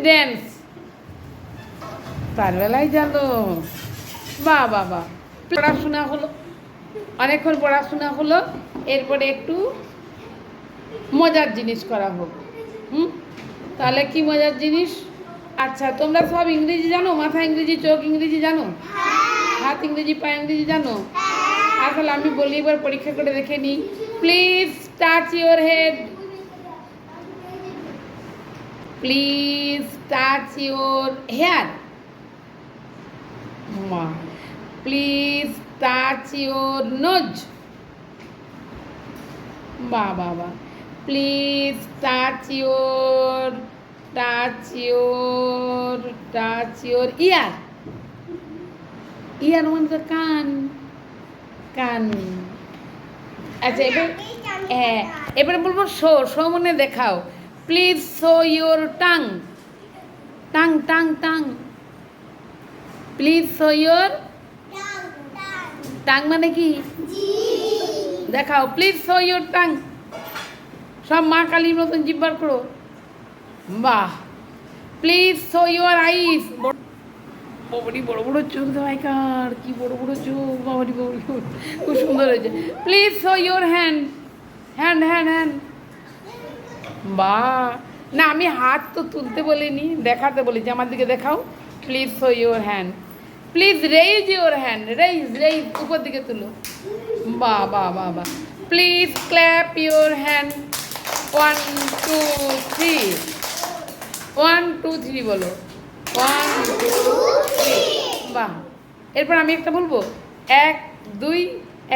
Dance. তার বেলায় জানো, বাহ বাহ বাহ। পড়াশোনা হলো, অনেকক্ষণ পড়াশোনা হলো, এরপরে একটু মজার জিনিস করা হোক। তাহলে কি মজার জিনিস? আচ্ছা, তোমরা সব ইংরেজি জানো? মাথা ইংরেজি, চোখ ইংরেজি জানো, হাত ইংরেজি, পা ইংরেজি জানো? আসলে আমি বলি, এবার পরীক্ষা করে দেখে নিই। Please touch your head, please touch your hair, please touch your nose, বাহ বাহ বাহ। Please touch your ear, ear মানে তো কান, কান। আচ্ছা, এবারে বলবো শো, শো মানে দেখাও। Please show your tongue, tongue tongue tongue, please show your tongue মানে কি দেখাও। প্লিজ শো ইউর টাং, সব মা কালীর মতন জিভ বার করো, বাহ। প্লিজ শো ইউর আইস, বাবারি বড় বড় চোখ, দেখার কি বড় বড় চোখ, বাবারি বাবারি, খুব সুন্দর হয়েছে। Please show your hand, hand hand hand, বাহ। না, আমি হাত তো তুলতে বলিনি, দেখাতে বলেছি, আমার দিকে দেখাও। Please show your hand, please raise your hand, raise raise, উপর দিকে তুলো, বাহ বাহ বাহ বাহ। প্লিজ ক্ল্যাপ ইউর হ্যান্ড, 1 2 3, 1 2 3 বলো, 1 2 3, বাহ। এরপর আমি একটা বলবো, 1 2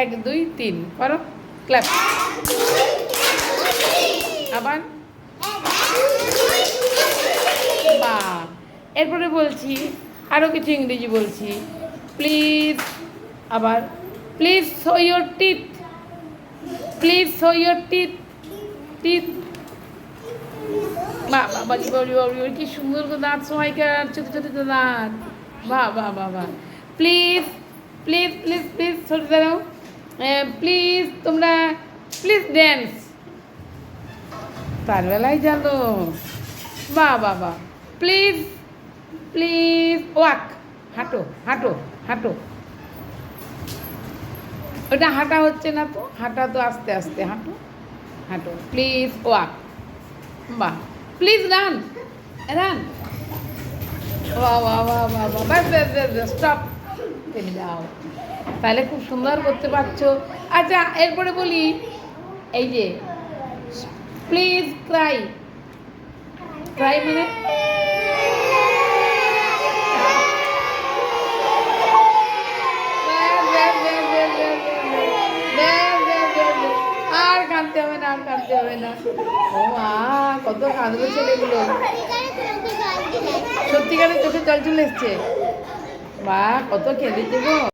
1 2 3 করো, ক্ল্যাপ। আবার, বাহ। এরপরে বলছি আরও কিছু ইংরেজি বলছি। প্লিজ, আবার please show your teeth, please show your teeth, teeth, বাহ বাবা, কি সুন্দর দাঁত, সবাইকার ছোটো ছোটো দাঁত, বাহ বাহ বাহ বাহ। প্লিজ প্লিজ প্লিজ প্লিজ, ছোটো দাঁড়াও। প্লিজ তোমরা প্লিজ ড্যান্স। তার বেলায় জানো, বাহ বাহ বাহ। প্লিজ প্লিজ ওয়াক, হাঁটো হাঁটো হাঁটো, ওটা হাঁটা হচ্ছে না তো, হাঁটা তো আস্তে আস্তে হাঁটো, হাঁটো। প্লিজ ওয়াক, বাহ। প্লিজ রান, রান, বাহ বাহ বাহ বাহ বাহ, ব্যাস ব্যাস ব্যাস ব্যাস, স্টপ, থেমে যাও। তাহলে খুব সুন্দর করতে পারছো। আচ্ছা, এরপরে বলি, এই যে প্লিজ ক্রাই, ক্রাই মানে আর কাঁদতে হবে না, আর কাঁদতে হবে না। ও মা, কত কাঁদলো ছেলেগুলো, সত্যিকারের চোখে জল চলে এসছে, মা কত কেঁদেছে গো।